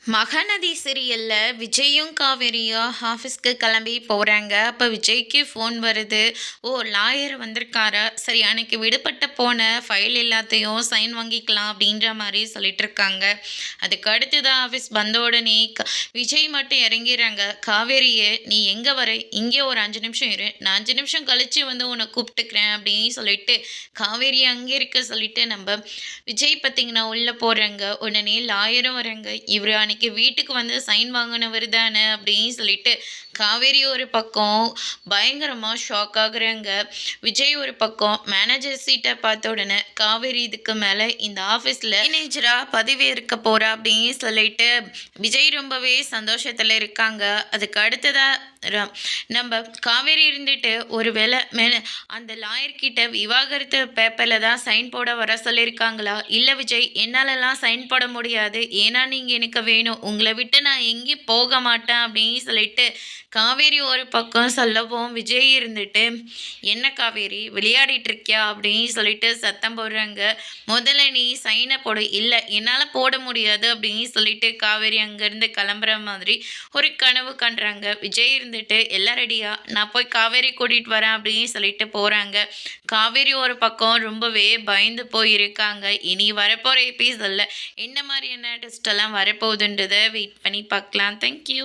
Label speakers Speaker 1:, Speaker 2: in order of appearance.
Speaker 1: மகாநதி சீரியல்ல விஜயும் காவேரியும் ஆஃபீஸ்க்கு கிளம்பி போகிறாங்க. அப்போ விஜய்க்கு ஃபோன் வருது. ஓ, லாயர் வந்திருக்காரா, சரி அன்னைக்கு விடுபட்ட போன ஃபைல் எல்லாத்தையும் சைன் வாங்கிக்கலாம் அப்படின்ற மாதிரி சொல்லிட்டு இருக்காங்க. அதுக்கு அடுத்துதான் ஆஃபீஸ் வந்த உடனே விஜய் மட்டும் இறங்கிறாங்க. காவேரியை, நீ எங்கே வர, இங்கே ஒரு 5 நிமிஷம் இரு, நான் 5 நிமிஷம் கழித்து வந்து உன்னை கூப்பிட்டுக்கிறேன் அப்படின்னு சொல்லிட்டு காவேரி அங்கே இருக்க சொல்லிட்டு நம்ம விஜய் பார்த்தீங்கன்னா உள்ளே போகிறாங்க. உடனே லாயரும் வராங்க. இவர் அன்னைக்கு வீட்டுக்கு வந்து சைன் வாங்கினவர் தானே அப்படின்னு சொல்லிட்டு காவேரி ஒரு பக்கம் பயங்கரமாக ஷாக் ஆகுறாங்க. விஜய் ஒரு பக்கம் மேனேஜர் சீட்டை பார்த்த உடனே காவேரி இதுக்கு மேலே இந்த ஆஃபீஸில் மேனேஜராக பதவி இருக்க போகிறா அப்படின்னு சொல்லிட்டு விஜய் ரொம்பவே சந்தோஷத்தில் இருக்காங்க. அதுக்கு அடுத்ததாக நம்ம காவேரி இருந்துட்டு ஒரு வேளை அந்த லாயர்கிட்ட விவாகரத்து பேப்பரில் தான் சைன் போட வர சொல்லியிருக்காங்களா, இல்லை விஜய் என்னாலலாம் சைன் போட முடியாது, ஏன்னா நீங்கள் எனக்கு வேணும், உங்களை விட்டு நான் எங்கேயும் போக மாட்டேன் அப்படின்னு சொல்லிட்டு காவேரி ஒரு பக்கம் சொல்லவும் விஜய் இருந்துட்டு, என்ன காவேரி விளையாடிட்டு இருக்கியா அப்படின்னு சொல்லிட்டு சத்தம் போடுறாங்க. முதல்ல நீ சைனை போடு, இல்லை என்னால் போட முடியாது அப்படின்னு சொல்லிட்டு காவேரி அங்கேருந்து கிளம்புற மாதிரி ஒரு கனவு கண்டுறாங்க. விஜய் இருந்துட்டு எல்லாம் ரெடியா, நான் போய் காவேரி கூட்டிகிட்டு வரேன் அப்படின்னு சொல்லிட்டு போகிறாங்க. காவேரி ஒரு பக்கம் ரொம்பவே பயந்து போயிருக்காங்க. இனி வரப்போகிற எபிசோடில் என்ன மாதிரியான டெஸ்ட் எல்லாம் வரப்போகுதுன்றதை வெயிட் பண்ணி பார்க்கலாம். தேங்க்யூ.